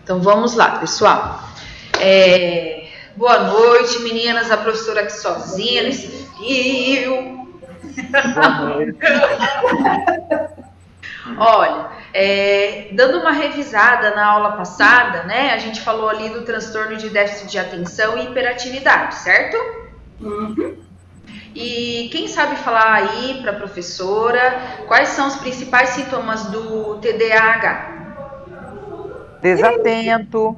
Então vamos lá, pessoal. Boa noite, meninas. A professora aqui sozinha nesse frio. Boa noite. Olha, dando uma revisada na aula passada, né? A gente falou ali do transtorno de déficit de atenção e hiperatividade, certo? Uhum. E quem sabe falar aí para a professora quais são os principais sintomas do TDAH? Desatento.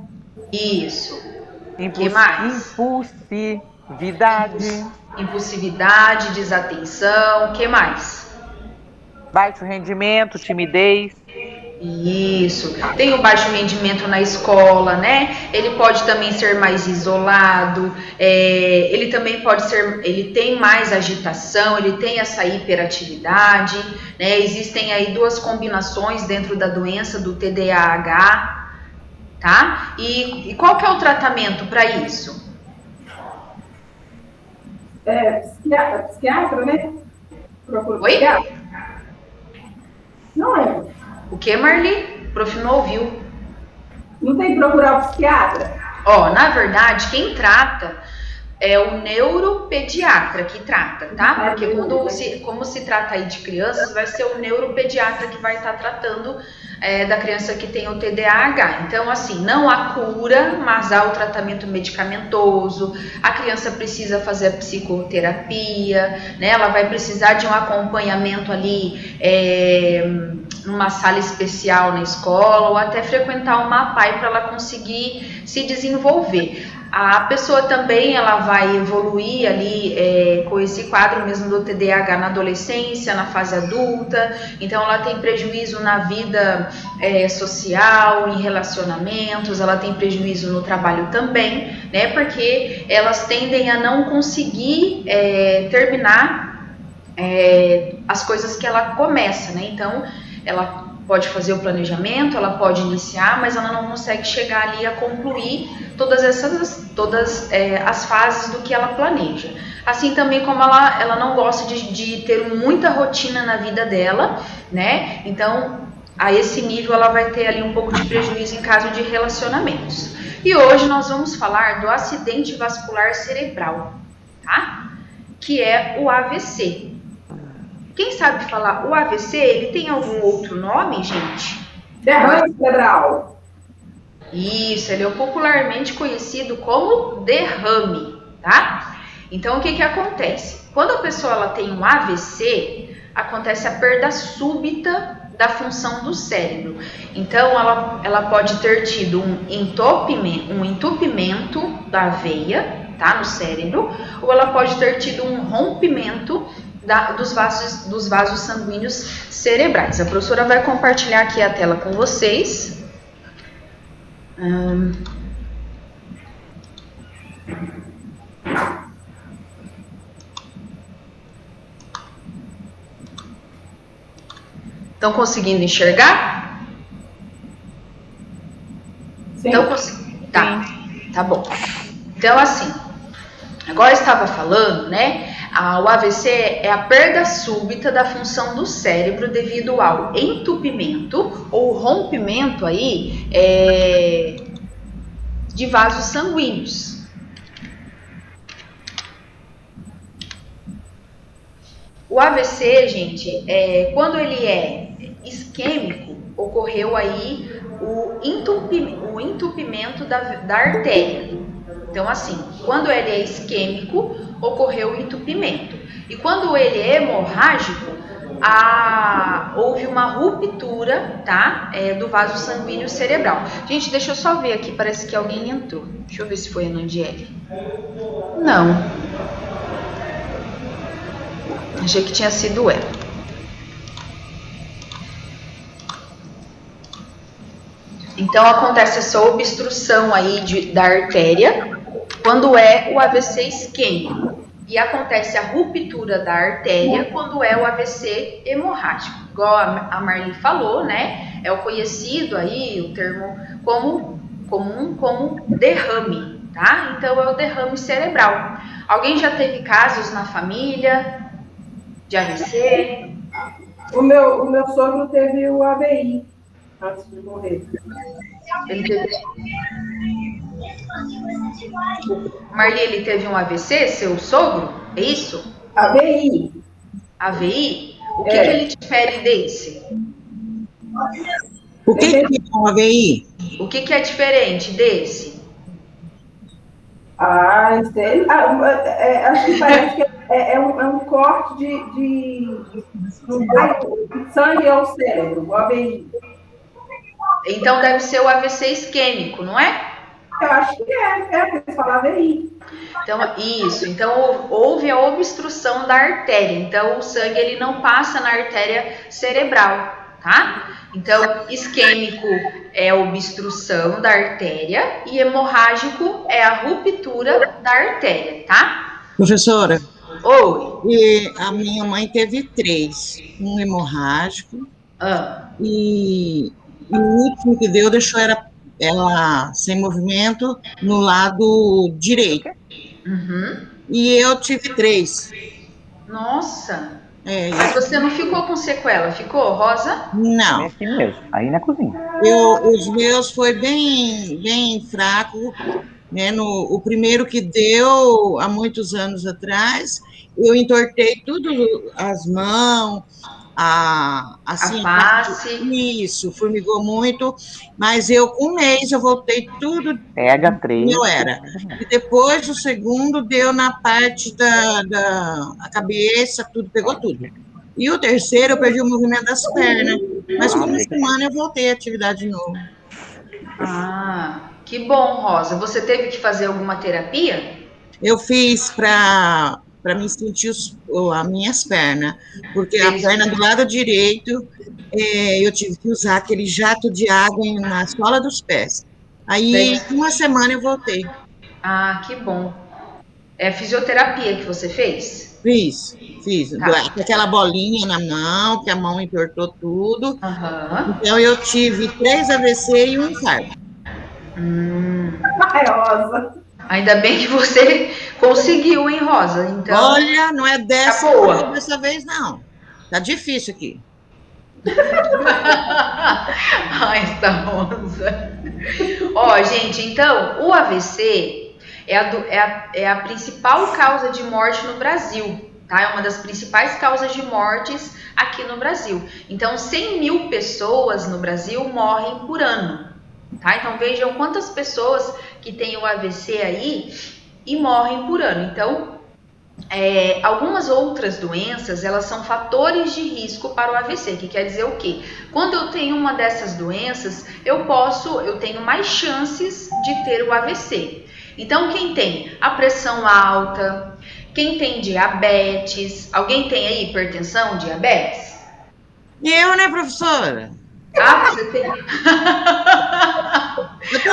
Isso. O que mais? Impulsividade. Impulsividade, desatenção, o que mais? Baixo rendimento, timidez. Isso. Tem o baixo rendimento na escola, né? Ele pode também ser mais isolado, ele também pode ser, ele tem mais agitação, ele tem essa hiperatividade, né? Existem aí duas combinações dentro da doença do TDAH, tá? E qual que é o tratamento para isso? Psiquiatra, né? Procura Oi? psiquiatra? Não é. O que, Marli? O prof não ouviu. Não tem que procurar o psiquiatra? Ó, na verdade, quem trata é o neuropediatra que trata, tá? Porque como se trata aí de crianças, vai ser o neuropediatra que vai estar tratando da criança que tem o TDAH. Então, assim, não há cura, mas há o tratamento medicamentoso. A criança precisa fazer a psicoterapia, né? Ela vai precisar de um acompanhamento ali numa sala especial na escola ou até frequentar uma APAE para ela conseguir se desenvolver. A pessoa também ela vai evoluir ali com esse quadro mesmo do TDAH na adolescência, na fase adulta, então ela tem prejuízo na vida social, em relacionamentos, ela tem prejuízo no trabalho também, né, porque elas tendem a não conseguir terminar as coisas que ela começa, né, então ela pode fazer o planejamento, ela pode iniciar, mas ela não consegue chegar ali a concluir todas as fases do que ela planeja. Assim também como ela não gosta de ter muita rotina na vida dela, né? Então, a esse nível ela vai ter ali um pouco de prejuízo em caso de relacionamentos. E hoje nós vamos falar do acidente vascular cerebral, tá? Que é o AVC. Quem sabe falar o AVC, ele tem algum outro nome, gente? Derrame cerebral. Isso, ele é popularmente conhecido como derrame, tá? Então, o que acontece? Quando a pessoa ela tem um AVC, acontece a perda súbita da função do cérebro. Então, ela pode ter tido um entupimento da veia, tá, no cérebro, ou ela pode ter tido um rompimento dos vasos sanguíneos cerebrais. A professora vai compartilhar aqui a tela com vocês. Estão conseguindo enxergar? Sim. Tá bom. Então, assim, agora eu estava falando, né? O AVC é a perda súbita da função do cérebro devido ao entupimento ou rompimento aí de vasos sanguíneos. O AVC, gente, quando ele é isquêmico, ocorreu aí o entupimento da artéria. Então, assim, quando ele é isquêmico, ocorreu o entupimento. E quando ele é hemorrágico, houve uma ruptura, tá? Do vaso sanguíneo cerebral. Gente, deixa eu só ver aqui, parece que alguém entrou. Deixa eu ver se foi a Nandiele. Não. Achei que tinha sido ela. Então, acontece essa obstrução aí da artéria quando é o AVC isquêmico. E acontece a ruptura da artéria quando é o AVC hemorrágico. Igual a Marli falou, né? É o conhecido aí, o termo comum como derrame, tá? Então, é o derrame cerebral. Alguém já teve casos na família de AVC? O meu sogro teve o AVI. antes de morrer. Ele teve... Marli, ele teve um AVC, seu sogro? É isso? AVI. AVI? O que ele difere desse? O que é um AVI? O que é diferente desse? Sei. Acho que parece que é um corte de sangue ao cérebro, o AVI. Então deve ser o AVC isquêmico, não é? Eu acho que porque você fala AVI. Então, isso. Então, houve a obstrução da artéria. Então, o sangue ele não passa na artéria cerebral, tá? Então, isquêmico é a obstrução da artéria e hemorrágico é a ruptura da artéria, tá? Professora, Oi. e a minha mãe teve 3. Um hemorrágico e o último que deu deixou ela sem movimento no lado direito. Uhum. E eu tive 3. Nossa! Mas você não ficou com sequela, ficou, Rosa? Não. É aqui mesmo, aí na cozinha. Os meus foi bem fraco, né? O primeiro que deu há muitos anos atrás, eu entortei tudo, as mãos, assim, a face. Isso, formigou muito, mas com um mês eu voltei tudo. Pega 3. Eu era. E depois o segundo deu na parte da cabeça, tudo, pegou tudo. E o terceiro eu perdi o movimento das pernas. Mas com uma semana eu voltei à atividade de novo. Que bom, Rosa. Você teve que fazer alguma terapia? Eu fiz para me sentir as minhas pernas, porque a perna do lado direito, eu tive que usar aquele jato de água na sola dos pés. Aí, uma semana eu voltei. Que bom. É fisioterapia que você fez? Fiz. Aquela bolinha na mão, que a mão entortou tudo. Então, eu tive 3 AVC e um infarto. Rosa. Ainda bem que você conseguiu, hein, Rosa? Então, olha, não é dessa vez, não. Tá difícil aqui. Essa Rosa. Gente, então, o AVC é a principal causa de morte no Brasil, tá? É uma das principais causas de mortes aqui no Brasil. Então, 100 mil pessoas no Brasil morrem por ano, tá? Então, vejam quantas pessoas que têm o AVC aí e morrem por ano. Então, algumas outras doenças, elas são fatores de risco para o AVC, que quer dizer o quê? Quando eu tenho uma dessas doenças, eu tenho mais chances de ter o AVC. Então, quem tem a pressão alta, quem tem diabetes, alguém tem aí hipertensão, diabetes? Eu, né, professora? Você tem. Eu tô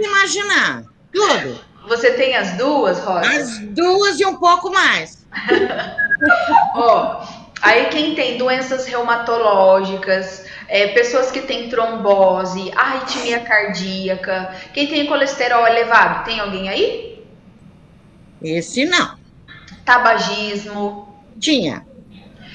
imaginar tudo. Você tem as duas, Rosa? As duas e um pouco mais. Aí quem tem doenças reumatológicas, pessoas que têm trombose, arritmia cardíaca, quem tem colesterol elevado, tem alguém aí? Esse não. Tabagismo. Tinha.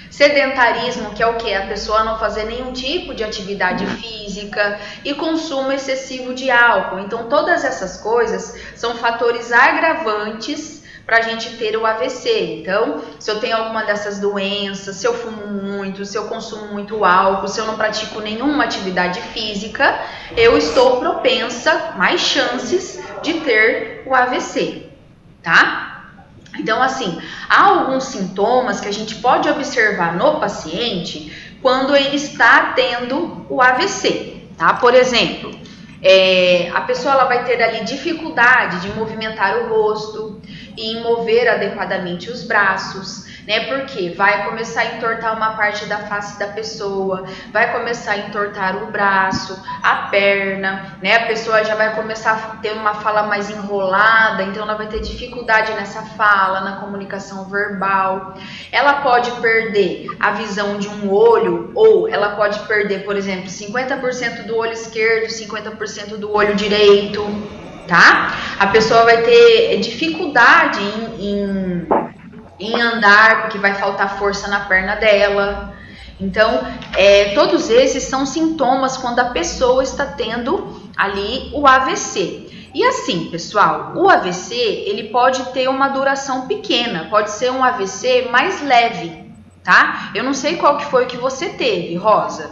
Sedentarismo, que é o quê? A pessoa não fazer nenhum tipo de atividade física e consumo excessivo de álcool. Então, todas essas coisas são fatores agravantes para a gente ter o AVC. Então, se eu tenho alguma dessas doenças, se eu fumo muito, se eu consumo muito álcool, se eu não pratico nenhuma atividade física, eu estou propensa, mais chances de ter o AVC, tá? Então, assim, há alguns sintomas que a gente pode observar no paciente quando ele está tendo o AVC, tá? Por exemplo, a pessoa ela vai ter ali dificuldade de movimentar o rosto e em mover adequadamente os braços, né? Porque vai começar a entortar uma parte da face da pessoa, vai começar a entortar o braço, a perna, né? A pessoa já vai começar a ter uma fala mais enrolada, então ela vai ter dificuldade nessa fala, na comunicação verbal. Ela pode perder a visão de um olho, ou ela pode perder, por exemplo, 50% do olho esquerdo, 50% do olho direito, tá? A pessoa vai ter dificuldade em andar, porque vai faltar força na perna dela. Então, todos esses são sintomas quando a pessoa está tendo ali o AVC. E assim, pessoal, o AVC, ele pode ter uma duração pequena, pode ser um AVC mais leve, tá? Eu não sei qual que foi que você teve, Rosa.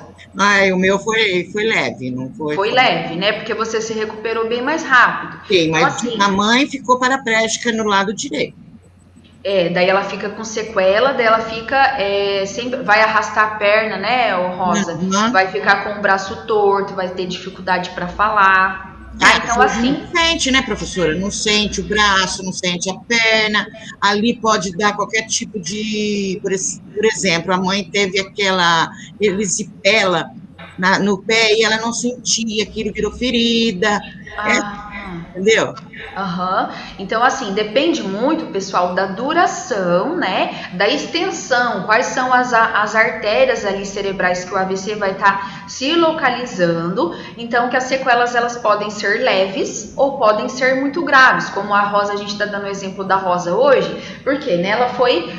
O meu foi leve, não foi? Foi leve, né? Porque você se recuperou bem mais rápido. Sim, mas então, assim, a mãe ficou paraplégica no lado direito. Daí ela fica com sequela, daí ela fica, sempre vai arrastar a perna, né, Rosa? Vai ficar com o braço torto, vai ter dificuldade para falar. Então, assim. Não sente, né, professora? Não sente o braço, não sente a perna. Ali pode dar qualquer tipo de. Por exemplo, a mãe teve aquela erisipela no pé e ela não sentia, aquilo virou ferida. Entendeu? Então, assim, depende muito, pessoal, da duração, né, da extensão, quais são as artérias ali cerebrais que o AVC vai estar se localizando. Então, que as sequelas, elas podem ser leves ou podem ser muito graves, como a Rosa, a gente está dando o exemplo da Rosa hoje, porque, né, ela foi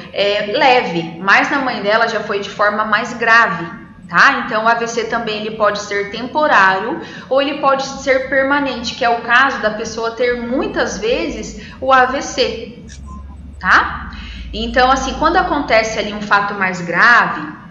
leve, mas na mãe dela já foi de forma mais grave. Tá? Então, o AVC também ele pode ser temporário ou ele pode ser permanente, que é o caso da pessoa ter muitas vezes o AVC, tá? Então, assim, quando acontece ali um fato mais grave,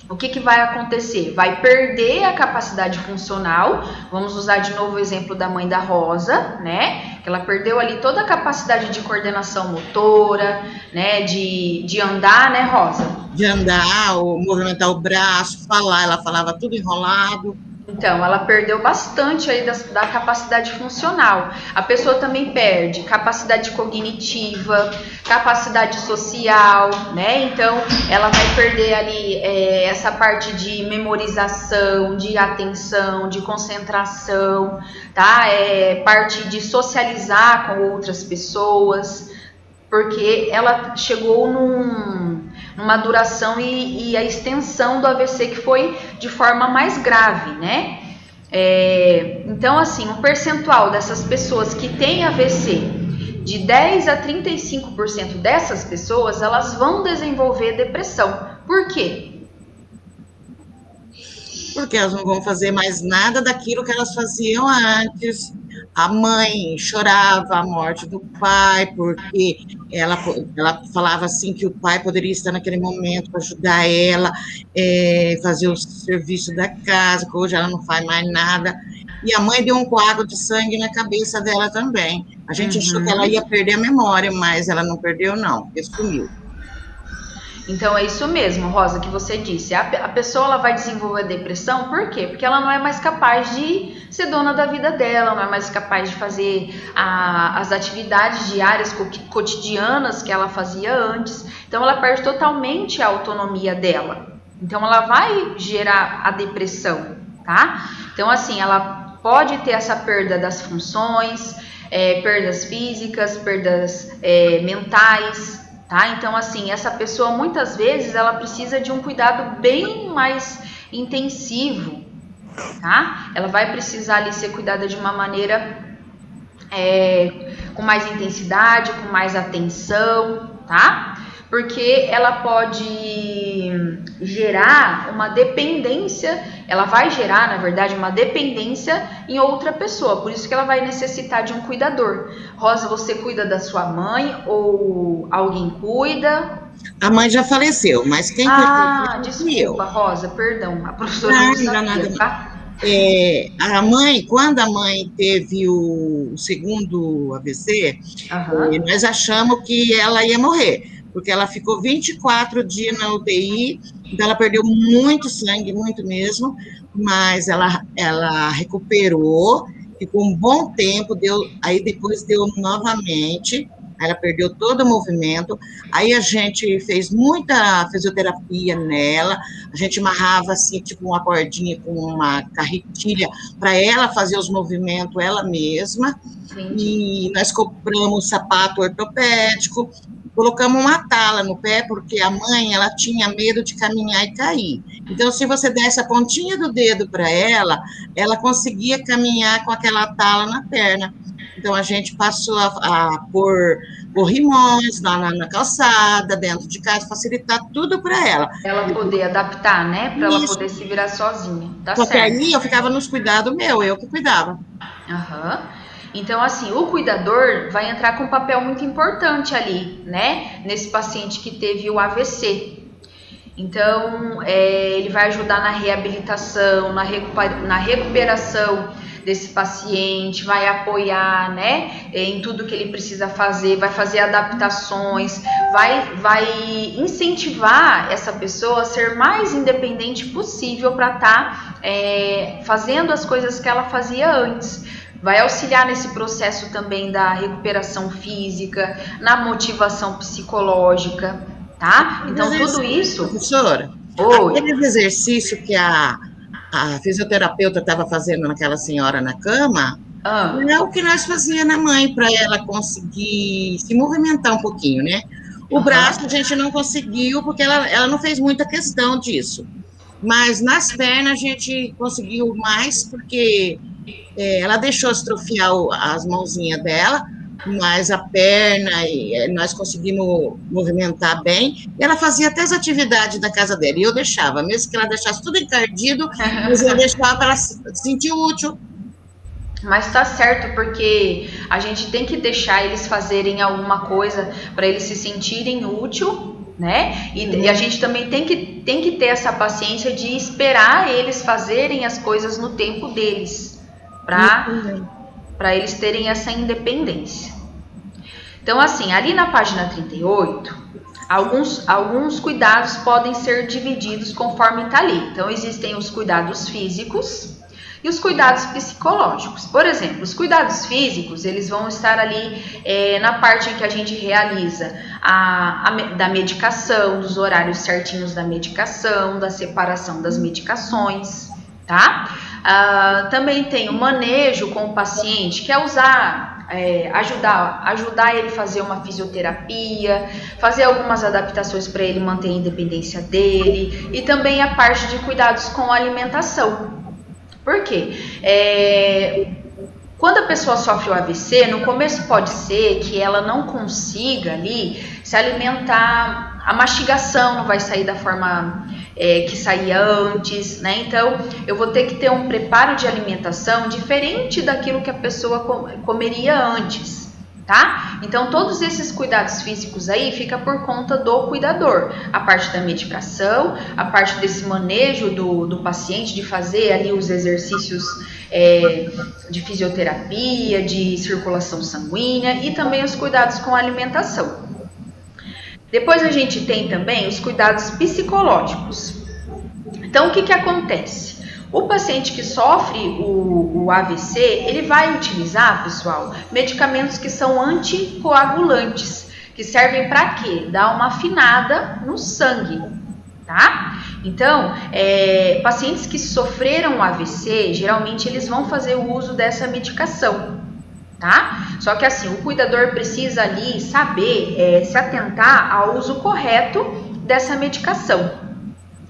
o que vai acontecer? Vai perder a capacidade funcional. Vamos usar de novo o exemplo da mãe da Rosa, né? Que ela perdeu ali toda a capacidade de coordenação motora, né? De andar, né, Rosa? De andar, ou movimentar o braço, falar, ela falava tudo enrolado. Então, ela perdeu bastante aí da capacidade funcional. A pessoa também perde capacidade cognitiva, capacidade social, né? Então, ela vai perder ali essa parte de memorização, de atenção, de concentração, tá? Parte de socializar com outras pessoas, porque ela chegou numa duração e a extensão do AVC que foi de forma mais grave, né? Então, assim, um percentual dessas pessoas que têm AVC, de 10 a 35% dessas pessoas, elas vão desenvolver depressão. Por quê? Porque elas não vão fazer mais nada daquilo que elas faziam antes. A mãe chorava a morte do pai, porque ela falava assim que o pai poderia estar naquele momento para ajudar ela, fazer o serviço da casa, que hoje ela não faz mais nada. E a mãe deu um coágulo de sangue na cabeça dela também. A gente achou que ela ia perder a memória, mas ela não perdeu, não, porque sumiu. Então, é isso mesmo, Rosa, que você disse. A pessoa ela vai desenvolver depressão, por quê? Porque ela não é mais capaz de ser dona da vida dela, não é mais capaz de fazer as atividades diárias, cotidianas que ela fazia antes. Então, ela perde totalmente a autonomia dela. Então, ela vai gerar a depressão, tá? Então, assim, ela pode ter essa perda das funções, perdas físicas, perdas mentais, tá? Então, assim, essa pessoa muitas vezes ela precisa de um cuidado bem mais intensivo, tá? Ela vai precisar ali ser cuidada de uma maneira com mais intensidade, com mais atenção, tá? Porque ela pode gerar uma dependência, ela vai gerar, na verdade, uma dependência em outra pessoa, por isso que ela vai necessitar de um cuidador. Rosa, você cuida da sua mãe ou alguém cuida? A mãe já faleceu, mas quem cuida desculpa, Rosa, perdão, a professora não sabia, tá? A mãe, quando a mãe teve o segundo AVC, nós achamos que ela ia morrer, porque ela ficou 24 dias na UTI, então ela perdeu muito sangue, muito mesmo, mas ela recuperou, ficou um bom tempo, aí depois deu novamente, ela perdeu todo o movimento, aí a gente fez muita fisioterapia nela, a gente amarrava assim, tipo uma cordinha com uma carretilha, para ela fazer os movimentos ela mesma, e nós compramos sapato ortopédico, colocamos uma tala no pé, porque a mãe, ela tinha medo de caminhar e cair. Então, se você desse a pontinha do dedo para ela, ela conseguia caminhar com aquela tala na perna. Então, a gente passou a pôr corrimões na calçada, dentro de casa, facilitar tudo para ela. Ela poder adaptar, né? Para ela poder se virar sozinha. Tá Só que certo. aí eu ficava nos cuidados eu que cuidava. Aham. Então, assim, o cuidador vai entrar com um papel muito importante ali, né? Nesse paciente que teve o AVC. Então, ele vai ajudar na reabilitação, na recuperação desse paciente, vai apoiar, né, em tudo que ele precisa fazer, vai fazer adaptações, vai incentivar essa pessoa a ser mais independente possível para estar fazendo as coisas que ela fazia antes. Vai auxiliar nesse processo também da recuperação física, na motivação psicológica, tá? Então, tudo isso... Professora, aquele exercício que a fisioterapeuta estava fazendo naquela senhora na cama, é o que nós fazíamos na mãe, para ela conseguir se movimentar um pouquinho, né? O braço a gente não conseguiu, porque ela não fez muita questão disso. Mas nas pernas a gente conseguiu mais, porque ela deixou estrofiar as mãozinhas dela, mas a perna, nós conseguimos movimentar bem. Ela fazia até as atividades da casa dela, e eu deixava, mesmo que ela deixasse tudo encardido, mas eu deixava para ela se sentir útil. Mas tá certo, porque a gente tem que deixar eles fazerem alguma coisa para eles se sentirem útil, né? E a gente também tem que ter essa paciência de esperar eles fazerem as coisas no tempo deles, para eles terem essa independência. Então, assim, ali na página 38, alguns cuidados podem ser divididos conforme está ali. Então, existem os cuidados físicos e os cuidados psicológicos. Por exemplo, os cuidados físicos, eles vão estar ali na parte em que a gente realiza da medicação, dos horários certinhos da medicação, da separação das medicações, tá? Também tem o manejo com o paciente, que é ajudar ele a fazer uma fisioterapia, fazer algumas adaptações para ele manter a independência dele, e também a parte de cuidados com a alimentação. Por quê? Quando a pessoa sofre o AVC, no começo pode ser que ela não consiga ali se alimentar, a mastigação não vai sair da forma que saía antes, né? Então, eu vou ter que ter um preparo de alimentação diferente daquilo que a pessoa comeria antes, tá? Então, todos esses cuidados físicos aí fica por conta do cuidador. A parte da medicação, a parte desse manejo do paciente, de fazer ali os exercícios de fisioterapia, de circulação sanguínea, e também os cuidados com a alimentação. Depois a gente tem também os cuidados psicológicos. Então, o que acontece? O paciente que sofre o AVC, ele vai utilizar, pessoal, medicamentos que são anticoagulantes, que servem para quê? Dar uma afinada no sangue, tá? Então, pacientes que sofreram AVC, geralmente eles vão fazer o uso dessa medicação, tá? Só que assim, o cuidador precisa ali saber se atentar ao uso correto dessa medicação.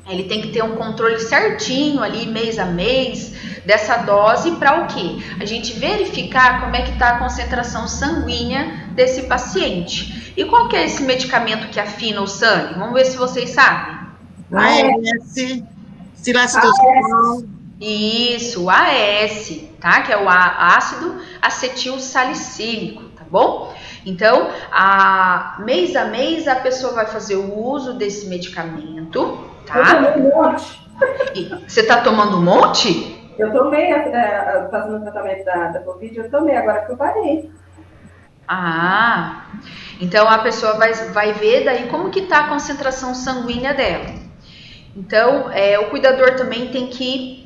Ele tem que ter um controle certinho ali, mês a mês, dessa dose, para o quê? A gente verificar como é que está a concentração sanguínea desse paciente. E qual que é esse medicamento que afina o sangue? Vamos ver se vocês sabem. AS, cilacitocinol. Isso, o AS, tá? Que é o ácido acetil salicílico, tá bom? Então, mês a mês, a pessoa vai fazer o uso desse medicamento, tá? Eu tomei um monte. Você tá tomando um monte? Eu tomei, fazendo o tratamento da Covid, eu tomei, agora que eu parei. Então a pessoa vai ver daí como que tá a concentração sanguínea dela. Então, o cuidador também tem que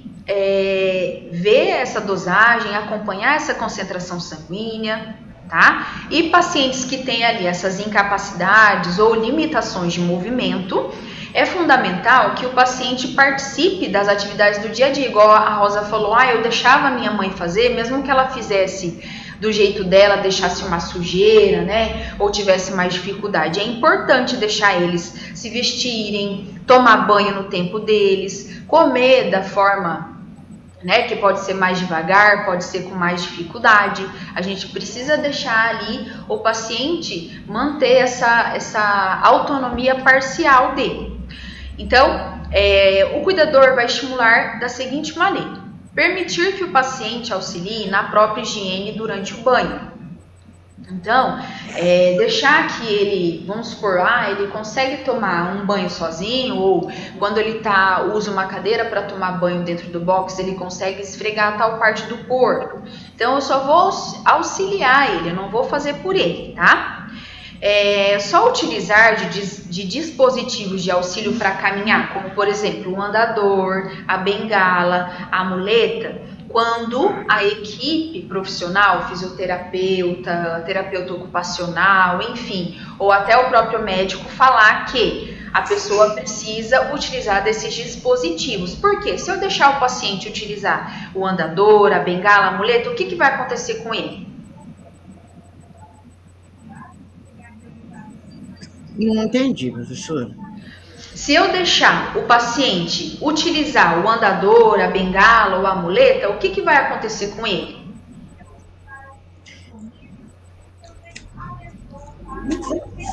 ver essa dosagem, acompanhar essa concentração sanguínea, tá? E pacientes que têm ali essas incapacidades ou limitações de movimento, é fundamental que o paciente participe das atividades do dia a dia, igual a Rosa falou, eu deixava a minha mãe fazer, mesmo que ela fizesse do jeito dela, deixasse uma sujeira, né, ou tivesse mais dificuldade. É importante deixar eles se vestirem, tomar banho no tempo deles, comer da forma né, que pode ser mais devagar, pode ser com mais dificuldade. A gente precisa deixar ali o paciente manter essa autonomia parcial dele. Então, o cuidador vai estimular da seguinte maneira: permitir que o paciente auxilie na própria higiene durante o banho. Então, deixar que ele, vamos supor, ele consegue tomar um banho sozinho, ou quando ele usa uma cadeira para tomar banho dentro do box, ele consegue esfregar tal parte do corpo. Então, eu só vou auxiliar ele, eu não vou fazer por ele, tá? Só utilizar de dispositivos de auxílio para caminhar, como por exemplo o andador, a bengala, a muleta, quando a equipe profissional, fisioterapeuta, terapeuta ocupacional, enfim, ou até o próprio médico falar que a pessoa precisa utilizar desses dispositivos. Por quê? Se eu deixar o paciente utilizar o andador, a bengala, a muleta, o que vai acontecer com ele? Não entendi, professora. Se eu deixar o paciente utilizar o andador, a bengala ou a muleta, o que vai acontecer com ele?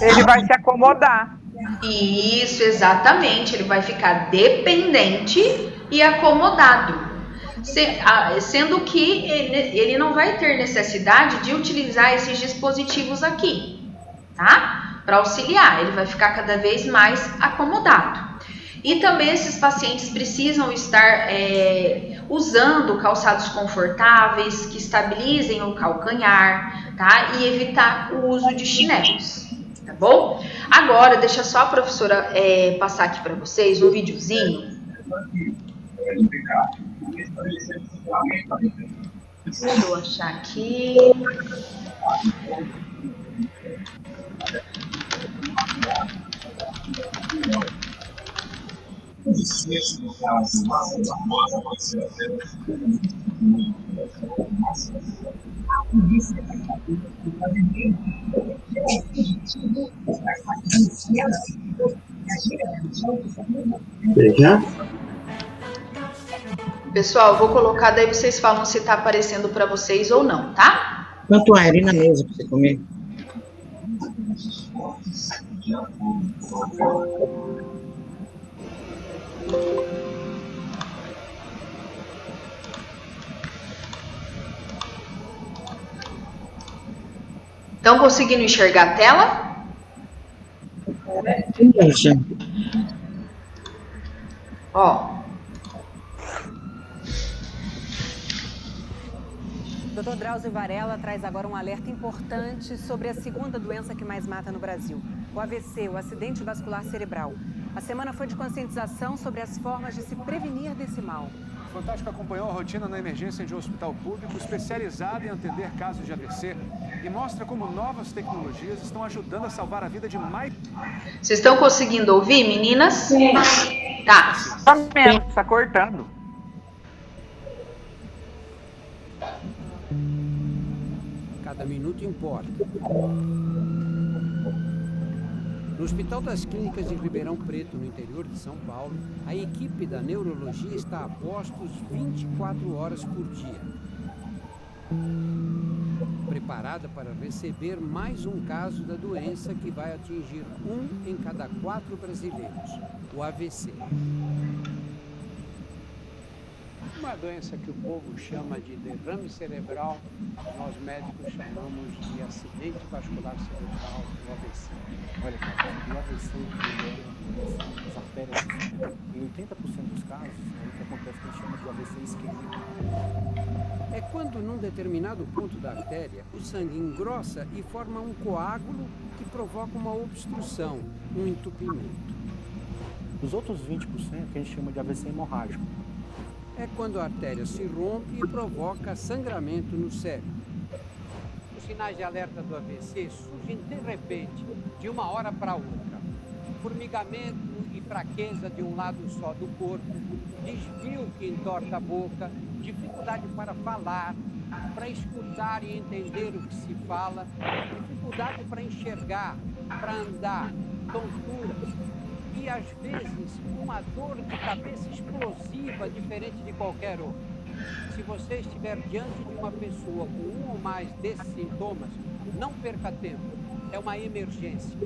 Ele vai se acomodar. Isso, exatamente. Ele vai ficar dependente e acomodado. Sendo que ele não vai ter necessidade de utilizar esses dispositivos aqui, tá? Para auxiliar, ele vai ficar cada vez mais acomodado. E também esses pacientes precisam estar usando calçados confortáveis que estabilizem o calcanhar, tá? E evitar o uso de chinelos, tá bom? Agora, deixa só a professora passar aqui para vocês um videozinho. Deixa eu achar aqui. Pessoal, eu vou colocar, daí vocês falam se tá aparecendo para vocês ou não, tá? Quanto a na mesa para você comer? Estão conseguindo enxergar a tela? Ó. Dr. Drauzio Varela traz agora um alerta importante sobre a segunda doença que mais mata no Brasil, o AVC, o acidente vascular cerebral. A semana foi de conscientização sobre as formas de se prevenir desse mal. O Fantástico acompanhou a rotina na emergência de um hospital público especializado em atender casos de AVC e mostra como novas tecnologias estão ajudando a salvar a vida de mais... Vocês estão conseguindo ouvir, meninas? Sim. Tá. Está cortando. Cada minuto importa. No Hospital das Clínicas de Ribeirão Preto, no interior de São Paulo, a equipe da neurologia está a postos 24 horas por dia. Preparada para receber mais um caso da doença que vai atingir 1 em cada 4 brasileiros, o AVC. Uma doença que o povo chama de derrame cerebral, nós médicos chamamos de acidente vascular cerebral, o AVC. Olha, o AVC as artérias, em 80% dos casos, o que acontece que a gente chama de AVC isquêmico. É quando, num determinado ponto da artéria, o sangue engrossa e forma um coágulo que provoca uma obstrução, um entupimento. Os outros 20% que a gente chama de AVC hemorrágico. É quando a artéria se rompe e provoca sangramento no cérebro. Os sinais de alerta do AVC surgem de repente, de uma hora para outra. Formigamento e fraqueza de um lado só do corpo, desvio que entorta a boca, dificuldade para falar, para escutar e entender o que se fala, dificuldade para enxergar, para andar, tonturas e, às vezes, uma dor de cabeça explosiva diferente de qualquer outra. Se você estiver diante de uma pessoa com um ou mais desses sintomas, não perca tempo. É uma emergência.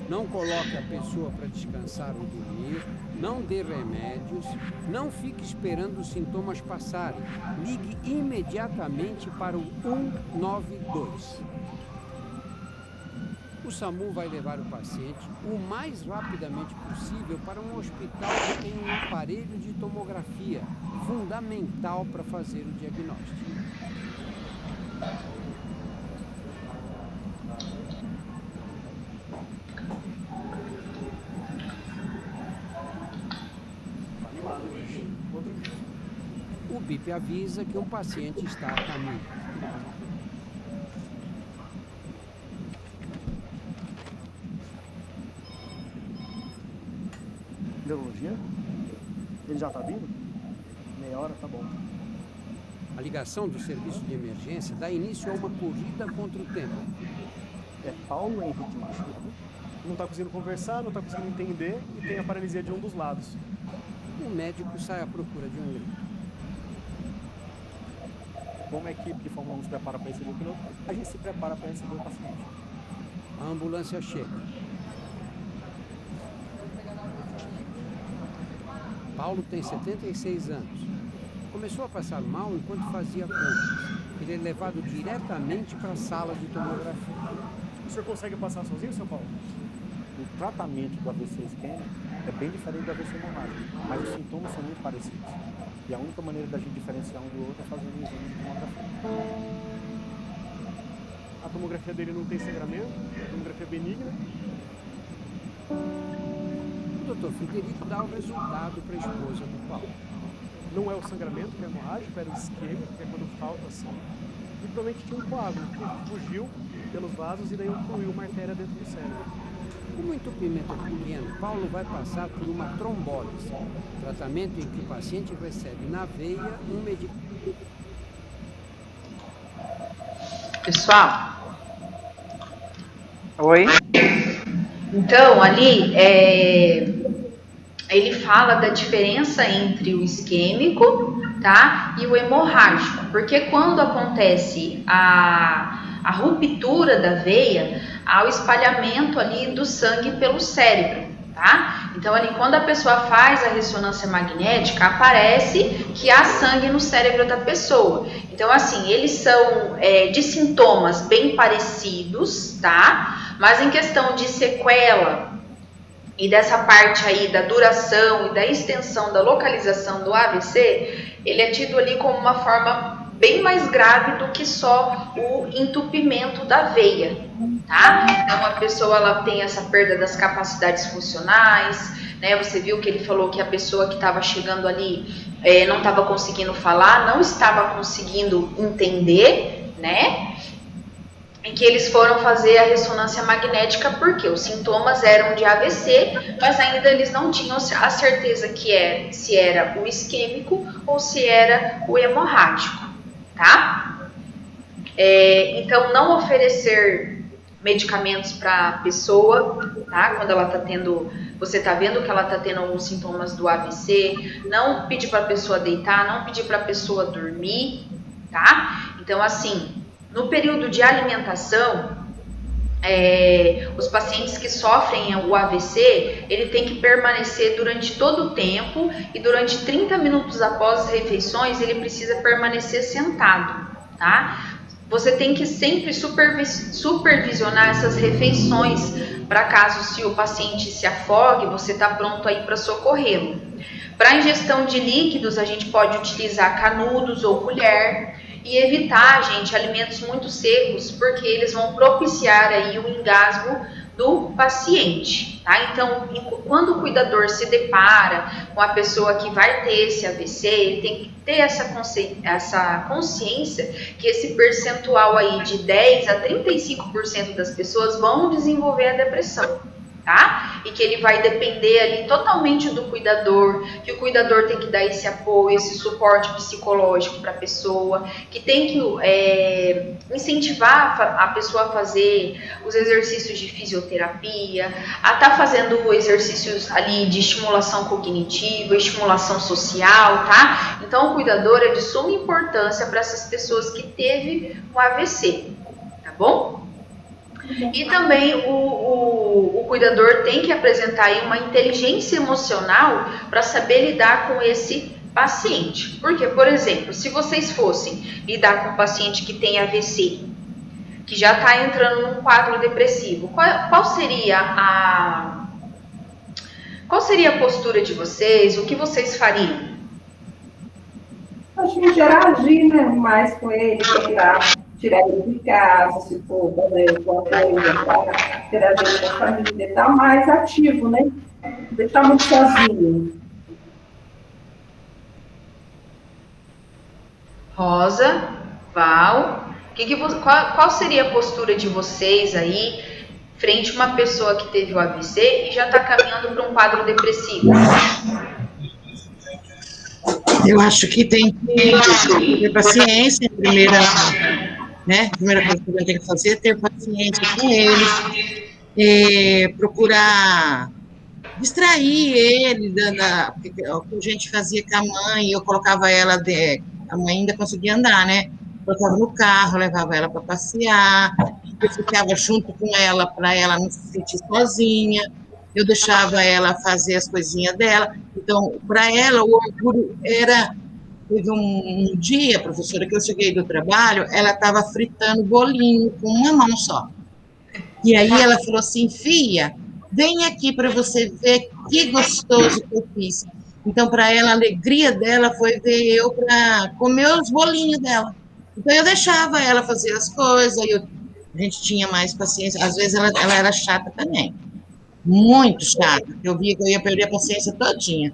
Não coloque a pessoa para descansar ou dormir, não dê remédios, não fique esperando os sintomas passarem. Ligue imediatamente para o 192. O SAMU vai levar o paciente o mais rapidamente possível para um hospital que tem um aparelho de tomografia, fundamental para fazer o diagnóstico. O BIP avisa que um paciente está a caminho. Neurologia? Ele já está vindo? Meia hora, tá bom. A ligação do serviço de emergência dá início a uma corrida contra o tempo. É Paulo Henrique Machado. Não está conseguindo conversar, não está conseguindo entender e tem a paralisia de um dos lados. O médico sai à procura de um grito. Como a equipe de Fórmula 1 se prepara para receber o piloto, a gente se prepara para receber o paciente. A ambulância chega. Paulo tem 76 anos. Começou a passar mal enquanto fazia compras. Ele é levado diretamente para a sala de tomografia. O senhor consegue passar sozinho, São Paulo? O tratamento do AVC isquêmico é bem diferente do AVC hemorrágico, mas os sintomas são muito parecidos. E a única maneira da gente diferenciar um do outro é fazendo um exame de tomografia. A tomografia dele não tem sangramento, a tomografia é benigna. O Dr. Frederico dá o resultado para a esposa do Paulo. Não é o sangramento que é hemorrágico, era o isquêmico, que é quando falta sangue. E provavelmente tinha um coágulo que fugiu pelos vasos e daí ocluiu uma artéria dentro do cérebro. Como o entupimento é pequeno, Paulo vai passar por uma trombólise, tratamento em que o paciente recebe na veia um medicamento. Pessoal. Oi? Então, ali, ele fala da diferença entre o isquêmico, tá, e o hemorrágico, porque quando acontece a ruptura da veia, há o espalhamento ali do sangue pelo cérebro, tá? Então, ali, quando a pessoa faz a ressonância magnética, aparece que há sangue no cérebro da pessoa. Então, assim, eles são de sintomas bem parecidos, tá? Mas em questão de sequela e dessa parte aí da duração e da extensão da localização do AVC, ele é tido ali como uma forma bem mais grave do que só o entupimento da veia, tá? Então a pessoa ela tem essa perda das capacidades funcionais, né? Você viu que ele falou que a pessoa que estava chegando ali não estava conseguindo falar, não estava conseguindo entender, né? Em que eles foram fazer a ressonância magnética porque os sintomas eram de AVC, mas ainda eles não tinham a certeza que se era o isquêmico ou se era o hemorrágico, tá? Então, não oferecer medicamentos para a pessoa, tá? Quando ela tá tendo, você tá vendo que ela tá tendo alguns sintomas do AVC, não pedir para a pessoa deitar, não pedir para a pessoa dormir, tá? Então, assim, no período de alimentação, os pacientes que sofrem o AVC, ele tem que permanecer durante todo o tempo e durante 30 minutos após as refeições, ele precisa permanecer sentado, tá? Você tem que sempre supervisionar essas refeições para caso se o paciente se afogue, você está pronto aí para socorrê-lo. Para ingestão de líquidos, a gente pode utilizar canudos ou colher. E evitar, gente, alimentos muito secos, porque eles vão propiciar aí o engasgo do paciente, tá? Então, quando o cuidador se depara com a pessoa que vai ter esse AVC, ele tem que ter essa consciência que esse percentual aí de 10 a 35% das pessoas vão desenvolver a depressão, tá? E que ele vai depender ali totalmente do cuidador, que o cuidador tem que dar esse apoio, esse suporte psicológico para a pessoa, que tem que incentivar a pessoa a fazer os exercícios de fisioterapia, a estar fazendo exercícios ali de estimulação cognitiva, estimulação social, tá? Então, o cuidador é de suma importância para essas pessoas que teve um AVC, tá bom? E também o cuidador tem que apresentar aí uma inteligência emocional para saber lidar com esse paciente. Porque, por exemplo, se vocês fossem lidar com um paciente que tem AVC, que já está entrando num quadro depressivo, qual seria a postura de vocês? O que vocês fariam? Acho que interagir, né, mais com ele, tirar ele de casa, se for fazer alguma coisa, para interagir com a família, estar mais ativo, né? Não deixar muito sozinho. Rosa, Val, qual seria a postura de vocês aí frente a uma pessoa que teve o AVC e já está caminhando para um quadro depressivo? Eu acho que tem que ter paciência, primeira coisa que a gente tem que fazer é ter paciência com eles, procurar distrair ele, o que a gente fazia com a mãe, eu colocava ela, a mãe ainda conseguia andar, né? Colocava no carro, levava ela para passear, eu ficava junto com ela para ela não se sentir sozinha, eu deixava ela fazer as coisinhas dela. Então, para ela, o orgulho era... Teve um dia, professora, que eu cheguei do trabalho, ela estava fritando bolinho com uma mão só. E aí ela falou assim, filha, vem aqui para você ver que gostoso que eu fiz. Então, para ela, a alegria dela foi ver eu para comer os bolinhos dela. Então, eu deixava ela fazer as coisas, a gente tinha mais paciência. Às vezes, ela era chata também. Muito chata. Eu via que eu ia perder a paciência todinha,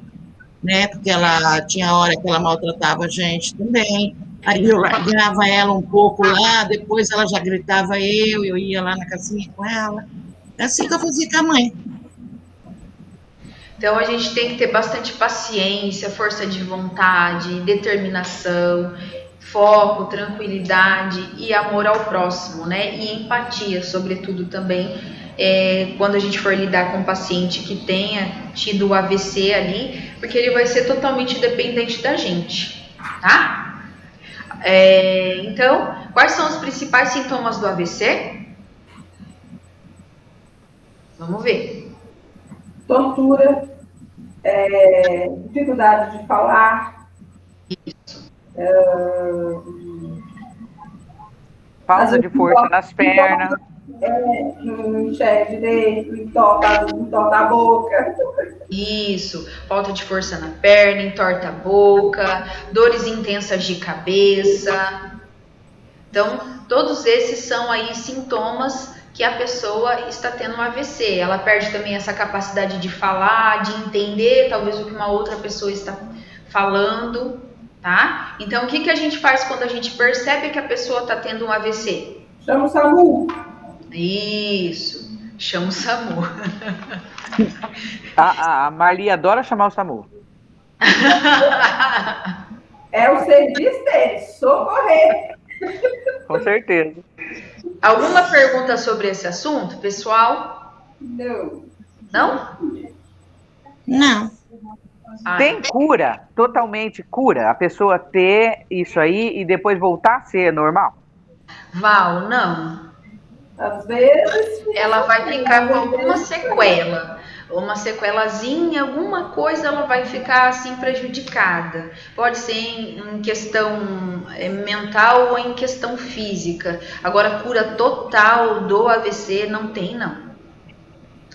né? Porque ela tinha hora que ela maltratava a gente também. Aí eu largava ela um pouco lá, depois ela já gritava eu ia lá na casinha com ela. É assim que eu fazia com a mãe. Então, a gente tem que ter bastante paciência, força de vontade, determinação, foco, tranquilidade e amor ao próximo, né? E empatia, sobretudo, também, quando a gente for lidar com um paciente que tenha tido o AVC ali, porque ele vai ser totalmente dependente da gente, tá? Então, quais são os principais sintomas do AVC? Vamos ver. Tortura, dificuldade de falar. Isso. Falta de força nas pernas. Não enxerga direito, entorta a boca. Isso, falta de força na perna, entorta a boca, dores intensas de cabeça. Então, todos esses são aí sintomas que a pessoa está tendo um AVC. Ela perde também essa capacidade de falar, de entender talvez o que uma outra pessoa está falando, tá? Então, o que a gente faz quando a gente percebe que a pessoa está tendo um AVC? Chama o SAMU. Isso, chama o SAMU. A Marli adora chamar o SAMU. É o serviço dele, socorrer. Com certeza. Alguma pergunta sobre esse assunto, pessoal? Não. Não? Não. Tem cura, totalmente cura, a pessoa ter isso aí e depois voltar a ser normal? Val, não. Às vezes... Ela vai ficar com alguma sequela. Uma sequelazinha, alguma coisa ela vai ficar assim prejudicada. Pode ser em questão mental ou em questão física. Agora, cura total do AVC não tem, não.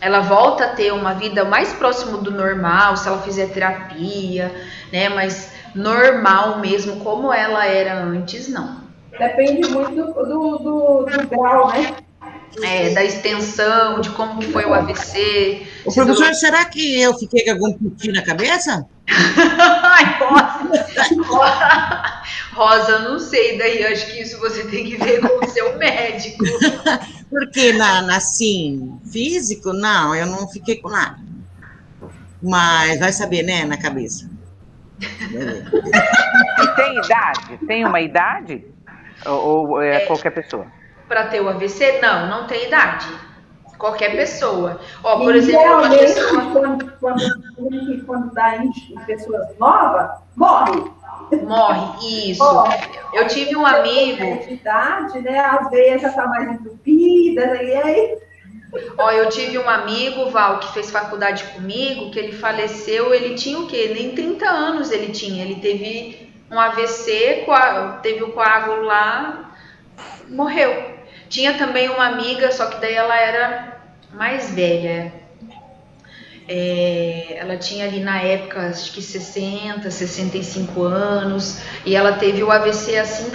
Ela volta a ter uma vida mais próximo do normal, se ela fizer terapia, né? Mas normal mesmo, como ela era antes, não. Depende muito do grau, né? Da extensão, de como que foi o AVC. Ô, professor, será que eu fiquei com algum pitinho na cabeça? Ai, Rosa, não sei, daí acho que isso você tem que ver com o seu médico. Porque assim, físico, não, eu não fiquei com nada. Mas vai saber, né, na cabeça. E tem idade? Tem uma idade? Ou é qualquer pessoa? Para ter o AVC, não tem idade. Qualquer pessoa. Ó, por exemplo, uma pessoa... quando dá em pessoas novas, morre. Morre, isso. Eu tive um amigo... De idade, né? As veias já estão mais entupidas, e aí... Ó, eu tive um amigo, Val, que fez faculdade comigo, que ele faleceu, ele tinha o quê? Nem 30 anos ele tinha. Ele teve um AVC, teve o coágulo lá, morreu. Tinha também uma amiga, só que daí ela era mais velha. Ela tinha ali na época, acho que 60, 65 anos, e ela teve o AVC assim,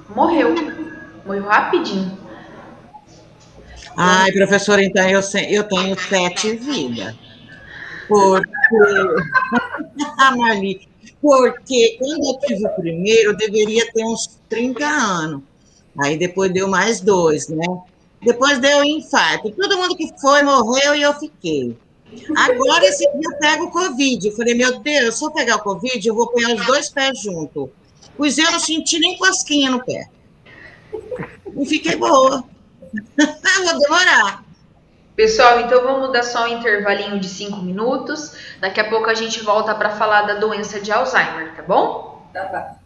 morreu rapidinho. Ai, professora, então eu tenho 7 vidas. Porque, Marli, porque quando eu tive o primeiro, eu deveria ter uns 30 anos. Aí depois deu mais 2, né? Depois deu infarto. Todo mundo que foi morreu e eu fiquei. Agora esse dia eu pego o Covid. Eu falei, meu Deus, se eu pegar o Covid, eu vou pôr os 2 pés juntos. Pois eu não senti nem cosquinha no pé. E fiquei boa. Vou demorar. Pessoal, então vamos dar só um intervalinho de 5 minutos. Daqui a pouco a gente volta para falar da doença de Alzheimer, tá bom? Tá.